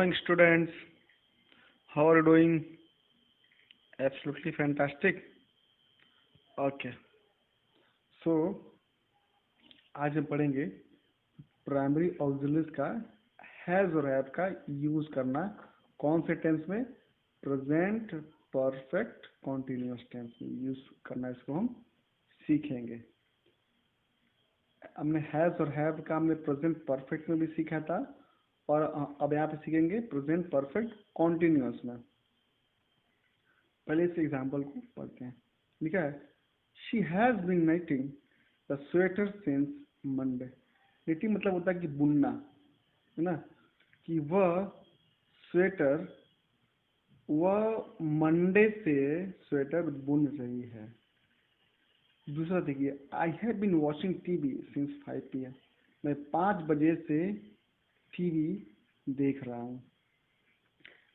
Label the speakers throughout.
Speaker 1: morning, students. How are you doing? Absolutely fantastic. Okay. So आज हम पढ़ेंगे primary auxiliaries का हैज और हैव का यूज करना कौन से टेंस में? प्रेजेंट परफेक्ट कॉन्टिन्यूअस टेंस में यूज करना, इसको हम सीखेंगे। हमने हैज और हैव का हमने प्रेजेंट परफेक्ट में भी सीखा था और अब यहाँ पे सीखेंगे प्रेजेंट परफेक्ट कॉन्टिन्यूअस में। पहले इस एग्जाम्पल को पढ़ते हैं। लिखा है she has been knitting the sweater since Monday. Knitting मतलब होता है कि बुनना, है ना, कि वह स्वेटर मंडे से स्वेटर बुन रही है। दूसरा देखिए, I have been watching TV since 5 PM। मैं 5 बजे से टीवी देख रहा हूँ।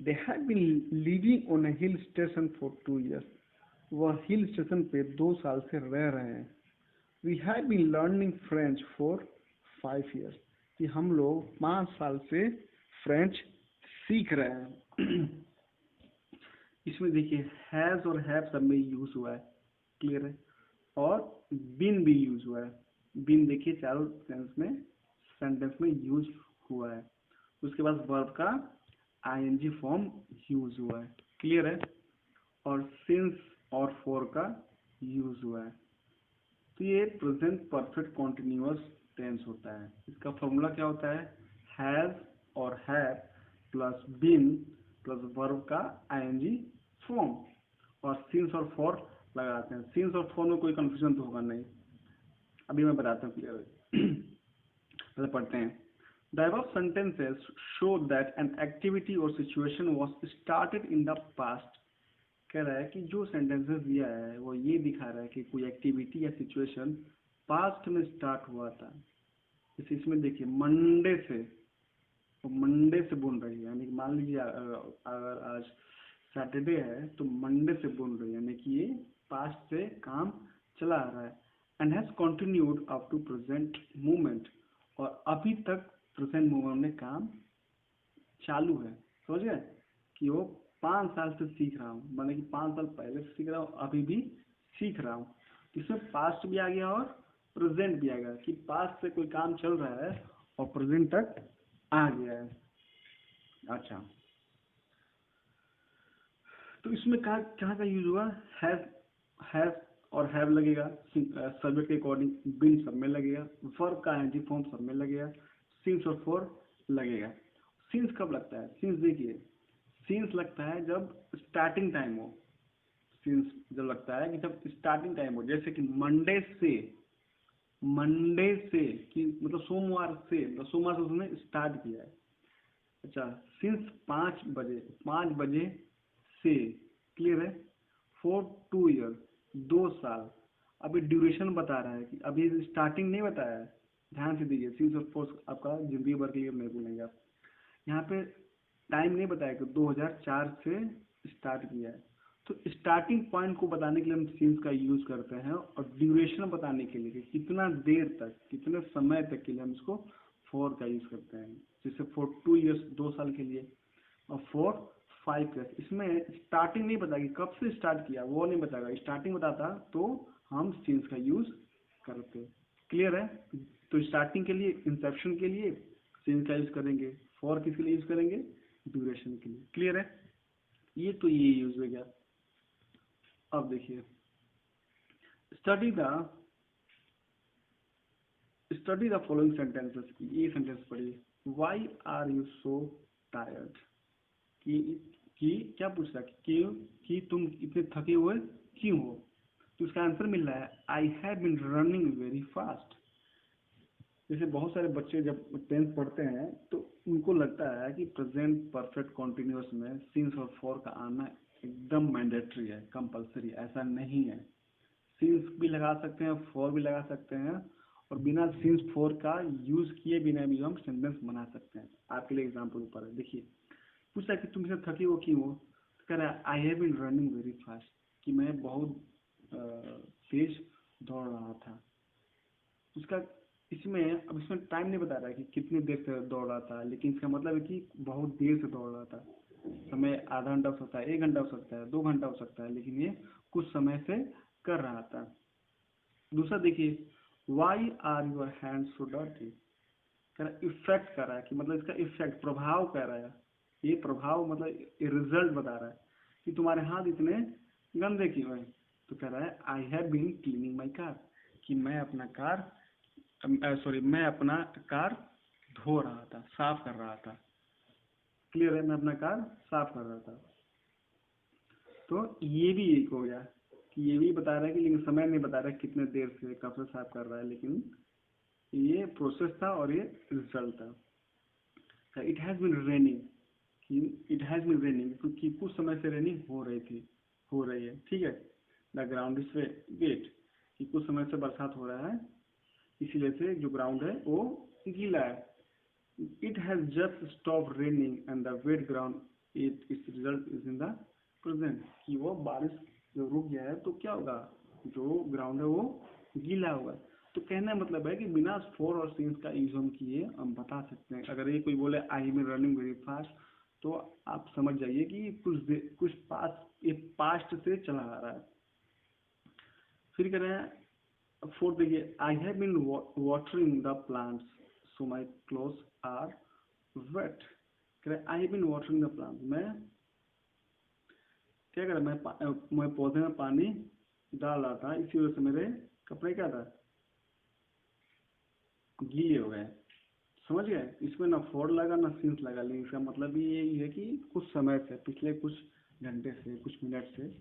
Speaker 1: They have been living on a hill station for 2 years। वह हिल स्टेशन पे 2 साल से रह रहे हैं। We have been learning French for 5 years। कि हम लोग 5 साल से फ्रेंच सीख रहे हैं। इसमें देखिए हैज और हैव सब में यूज हुआ है, क्लियर है, और बीन भी यूज हुआ है। बीन देखिए चारों सेंटेंस में यूज हुआ है। उसके बाद वर्ब का आईएनजी फॉर्म यूज हुआ है, क्लियर है, और सिंस और फॉर का यूज हुआ है। तो ये प्रेजेंट परफेक्ट कॉन्टिन्यूअस टेंस होता है। इसका फॉर्मूला क्या होता है? हैज और have plus been plus verb का आईएनजी फॉर्म और सिंस और फॉर लगाते हैं। सिंस और फॉर में कोई कंफ्यूजन तो होगा नहीं, अभी मैं बताता हूँ क्लियर। पहले पढ़ते हैं। The above sentences show that an activity or situation was started in the past। कह रहा है कि जो सेंटेंसेस दिया है वो ये दिखा रहा है कि कोई एक्टिविटी या सिचुएशन पास्ट में स्टार्ट हुआ था। जैसे इसमें देखिए मंडे से, तो मंडे से बुन रही है, यानी मान लीजिए अगर आज सैटरडे है तो मंडे से बुन रही है, यानी कि ये पास्ट से काम चला आ रहा है। And has continued up to present moment, और अभी तक प्रेजेंट मोमेंट में काम चालू है। समझ गए कि वो 5 साल से सीख रहा हूँ, माने कि 5 साल पहले से सीख रहा हूँ, अभी भी सीख रहा हूँ। इसमें पास्ट भी आ गया और प्रेजेंट भी आ गया कि पास्ट से कोई काम चल रहा है और प्रेजेंट तक आ गया है। अच्छा, तो इसमें कहाँ का यूज हुआ? हैव और हैव लगेगा सब्जेक्ट के अकॉर्डिंग, बीन सब में लगेगा, वर्ब का एंटी फॉर्म सब में लगेगा, सिंस और फॉर लगेगा। सिंस कब लगता है? सिंस देखिए, सिंस लगता है जब स्टार्टिंग टाइम हो। सिंस जब लगता है कि जब स्टार्टिंग टाइम हो, जैसे कि मंडे से कि मतलब सोमवार से, मतलब सोमवार से उसने स्टार्ट किया है। अच्छा, सिंस 5 बजे से, क्लियर है, फॉर 2 years 2 साल। अभी ड्यूरेशन बता रहा है कि अभी स्टार्टिंग नहीं बताया है, ध्यान से दीजिए। सिंस और फॉर आपका जिंदगी भर के लिए नहीं भूलेंगे आप। यहाँ पे टाइम नहीं बताया कि 2004 से स्टार्ट किया है। तो स्टार्टिंग पॉइंट को बताने के लिए हम सिंस का यूज करते हैं, और ड्यूरेशन बताने के लिए कि कितना देर तक, कितने समय तक के लिए हम इसको फॉर का यूज करते हैं। जैसे फॉर 2 years 2 साल के लिए, और फॉर 5 years। इसमें स्टार्टिंग नहीं बताएगी, कब से स्टार्ट किया वो नहीं बताएगा। स्टार्टिंग बताता तो हम सिंस का यूज करते। क्लियर है? तो स्टार्टिंग के लिए, इंसेप्शन के लिए सिंस का यूज करेंगे, फॉर किसके लिए यूज करेंगे? ड्यूरेशन के लिए। क्लियर है? ये तो ये यूज हो गया। अब देखिए, स्टडी द फॉलोइंग सेंटेंसेस। ये सेंटेंस पढ़िए। Why are you so tired. कि क्या पूछ रहा है? क्यों, कि तुम इतने थके हुए क्यों हो? तो उसका आंसर मिल रहा है I have been running very fast. जैसे बहुत सारे बच्चे जब 10th पढ़ते हैं तो उनको लगता है कि प्रेजेंट परफेक्ट कॉन्टिन्यूअस में सिंस और फॉर का आना एकदम मैंडेटरी है, कंपलसरी। ऐसा नहीं है। सिंस भी लगा सकते हैं, फॉर भी लगा सकते हैं, और बिना सिंस फॉर का यूज किए बिना भी हम सेंटेंस बना सकते हैं। आपके लिए एग्जाम्पल ऊपर है, देखिए। पूछा कि तुम इसे थके हो क्यों हो? तो कह रहा है I have been running very fast, कि मैं बहुत तेज दौड़ रहा था। उसका इसमें अब इसमें टाइम नहीं बता रहा है कि कितनी देर से दौड़ रहा था, लेकिन इसका मतलब है कि बहुत देर से दौड़ रहा था। समय आधा घंटा हो सकता है, 1 घंटा हो सकता है, 2 घंटा हो सकता है, लेकिन ये कुछ समय से कर रहा था। दूसरा देखिए, why are your hand so dirty, कह रहा इफेक्ट कर रहा है कि मतलब इसका इफेक्ट प्रभाव कह रहा है। ये प्रभाव मतलब ये रिजल्ट बता रहा है कि तुम्हारे हाथ इतने गंदे क्यों हैं। तो कह रहा है I have been cleaning my car, कि मैं अपना कार मैं अपना कार धो रहा था, साफ कर रहा था। क्लियर है, मैं अपना कार साफ कर रहा था। तो ये भी एक हो गया कि ये भी बता रहा है कि, लेकिन समय नहीं बता रहा है कितने देर से कब से साफ कर रहा है, लेकिन ये प्रोसेस था और ये रिजल्ट था। इट हैज बीन रेनिंग, कि इट हैज बीन रेनिंग क्योंकि कुछ समय से रेनिंग हो रही है, ठीक है। द ग्राउंड इज वेट, कि कुछ समय से बरसात हो रहा है, इसीलिए से जो ग्राउंड है वो गीला है। It has just stop raining and the wet ground, its result is in the present, कि वो बारिश जो रुक गया है तो क्या होगा, जो ग्राउंड है वो गीला होगा। तो कहने का मतलब है कि बिना फोर और सिंस का यूज हम किए हम बता सकते हैं। अगर ये कोई बोले I am running very fast, तो आप समझ जाइए कि कुछ ये पास्ट से चला आ रहा है। फिर कह रहे हैं फोर्थ देखिए, I have been watering the plants so my clothes are wet. कह रहे I have been watering the plant, मैं क्या कर रहा, मैं पौधे में पानी डाल रहा था, इसी वजह से मेरे कपड़े क्या था, गीले हो गए। समझ गए, इसमें ना फोर लगा ना सिंस लगा, लेकिन इसका मतलब ये यही है कि कुछ समय से, पिछले कुछ घंटे से, कुछ मिनट से,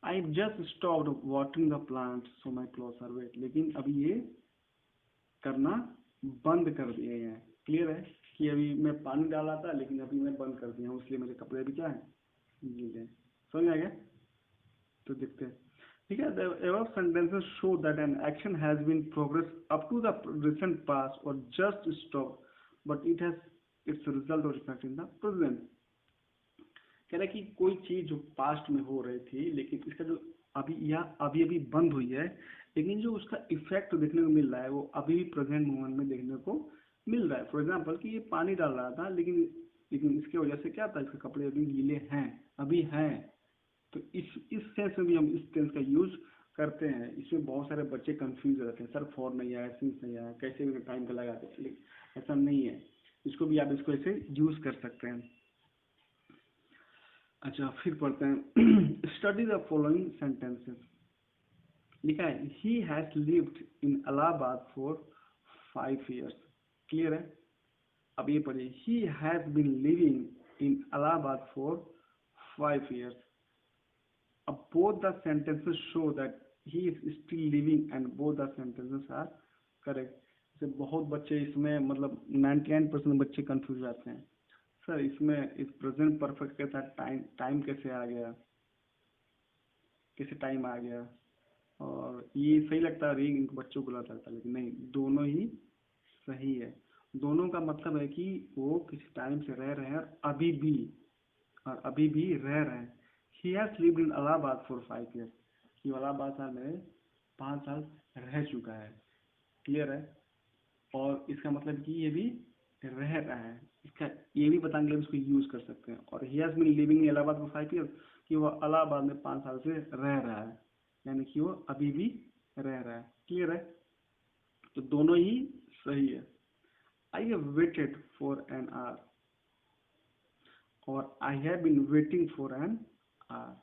Speaker 1: I just stopped watering the plant so my clothes are wet, लेकिन अभी ये करना बंद कर दिए हैं। क्लियर है कि अभी मैं पानी डाला था, लेकिन अभी मैं बंद कर दिया हूँ, इसलिए मेरे कपड़े भी क्या है, गीले हैं। समझ आ गया, तो देखते हैं। ठीक है, the above sentences show that an action has been progress up to the recent past or just stopped, but it has its result or effect in the present। कह रहा है कि कोई चीज जो पास्ट में हो रही थी, लेकिन इसका जो अभी या अभी अभी बंद हुई है, लेकिन जो उसका इफेक्ट देखने को मिल रहा है वो अभी भी प्रेजेंट मोमेंट में देखने को मिल रहा है। फॉर एग्जाम्पल कि ये पानी डाल रहा था, लेकिन इसकी वजह से क्या था, इसके कपड़े अभी गीले हैं, अभी हैं। तो इस सेंस में भी हम इस टेंस का यूज करते हैं। इसमें बहुत सारे बच्चे कंफ्यूज रहते हैं, सर फॉर नहीं आया, सिंस नहीं आया, कैसे भी टाइम का लगाते हैं, लेकिन ऐसा नहीं है। इसको भी आप इसको ऐसे यूज कर सकते हैं। अच्छा, फिर पढ़ते हैं स्टडी द फॉलोइंग सेंटेंसेस। लिखा है he has lived in Allahabad for 5 years। Clear है, अब ये पढ़िए, he has been living in Allahabad for 5 years। अब both the sentences show that he is still living and both the sentences are correct। जैसे बहुत बच्चे इसमें मतलब 99% बच्चे कंफ्यूज रहते हैं, सर इसमें इस प्रेजेंट परफेक्ट के साथ टाइम कैसे आ गया, कैसे टाइम आ गया, और ये सही लगता है, इनको बच्चों को गलत लगता है, लेकिन नहीं, दोनों ही सही है। दोनों का मतलब है कि वो किसी टाइम से रह रहे हैं और अभी भी रह रहे हैं। ही has lived in Allahabad for 5 years, कि इलाहाबाद में 5 साल रह चुका है। क्लियर है, और इसका मतलब कि ये भी रह रहा है, इसका ये भी बताने के लिए इसको यूज कर सकते हैं। और he has been living in Allahabad for 5 years, कि वह इलाहाबाद में 5 साल से रह रहा है, यानी कि वो अभी भी रह रहा है। क्लियर है, तो दोनों ही सही है। I have waited for an hour और I have been waiting for an hour.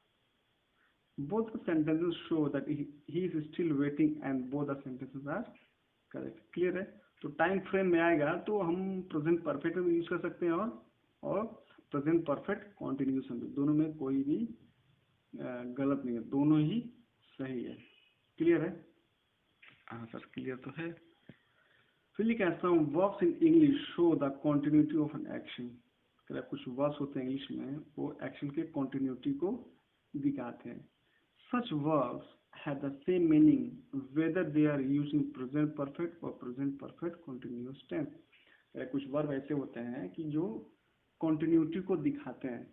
Speaker 1: Both the sentences show that he is still waiting and both the sentences are correct। Clear है, तो टाइम फ्रेम में आएगा तो हम present perfect में use कर सकते हैं और प्रेजेंट परफेक्ट कॉन्टिन्यूस में, दोनों में कोई भी गलत नहीं है, दोनों ही सही है। क्लियर है, हाँ सर क्लियर तो है। फिर लिखा है some verbs in English show the continuity of an action. कुछ वर्ब्स होते हैं इंग्लिश में, वो एक्शन के कॉन्टिन्यूटी को दिखाते हैं। Such verbs have the same meaning whether they are used in present perfect or present perfect continuous tense। कुछ वर्ब ऐसे होते हैं कि जो कॉन्टिन्यूटी को दिखाते हैं,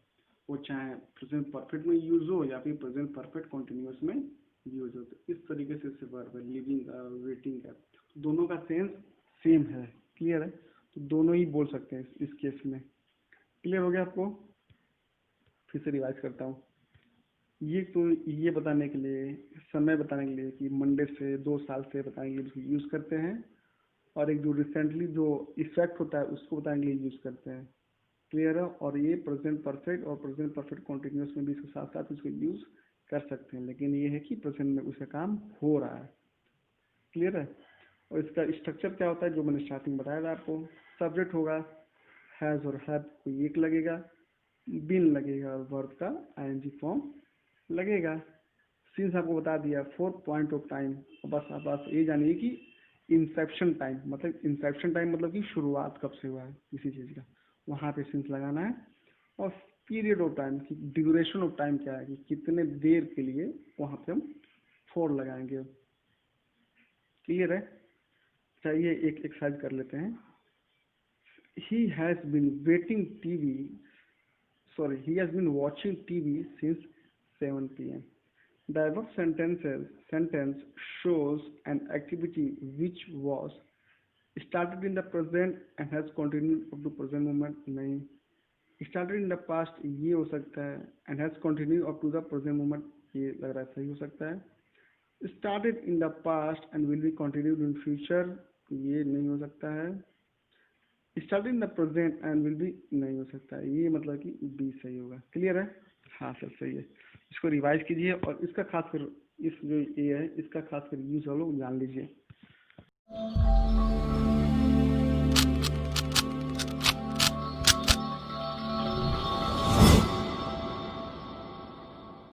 Speaker 1: वो चाहे प्रेजेंट परफेक्ट में यूज हो या फिर प्रेजेंट परफेक्ट कॉन्टिन्यूस में यूज होता है। इस तरीके से इससे वर्ब है, लिविंग, वेटिंग है, दोनों का सेंस सेम है। क्लियर है? तो दोनों ही बोल सकते हैं इस केस में। क्लियर हो गया आपको? फिर से रिवाइज करता हूँ। ये तो ये बताने के लिए, समय बताने के लिए कि मंडे से 2 साल से बताने के लिए इसको यूज़ करते हैं, और एक जो रिसेंटली जो इफेक्ट होता है उसको बताने के लिए यूज़ करते हैं। क्लियर है? और ये प्रेजेंट परफेक्ट और प्रेजेंट परफेक्ट कॉन्टिन्यूस में भी इसके साथ साथ इसको यूज़ कर सकते हैं, लेकिन ये है कि प्रेजेंट में उसका काम हो रहा है। क्लियर है? और इसका स्ट्रक्चर क्या होता है जो मैंने स्टार्टिंग बताया था आपको। सब्जेक्ट होगा, हैज़ और हैव कोई एक लगेगा, बिन लगेगा और वर्ब का आईएनजी फॉर्म लगेगा। सिंस आपको बता दिया 4 पॉइंट ऑफ टाइम। बस आप बस ये जानिए कि इंसेप्शन टाइम मतलब कि शुरुआत कब से हुआ है किसी चीज़ का, वहाँ पे सिंस लगाना है। और पीरियड ऑफ टाइम की ड्यूरेशन ऑफ टाइम क्या है कि कितने देर के लिए, वहाँ पे हम फॉर लगाएंगे। क्लियर है? चलिए एक एक्सरसाइज कर लेते हैं। He has been waiting TV he has been watching TV since 7 p.m. The above sentence shows an activity which was started in the present and has continued up to present moment. नहीं, started in the past ये हो सकता है, and has continued up to the present moment ये लग रहा है सही हो सकता है। Started in the past and will be continued in future ये नहीं हो सकता है। Start in the present and will be नहीं हो सकता है, ये मतलब कि बी सही होगा। क्लियर है? हाँ सर सही है। इसको रिवाइज कीजिए और इसका खास कर इस जो ये है इसका खास कर यूज हम लोग जान लीजिए।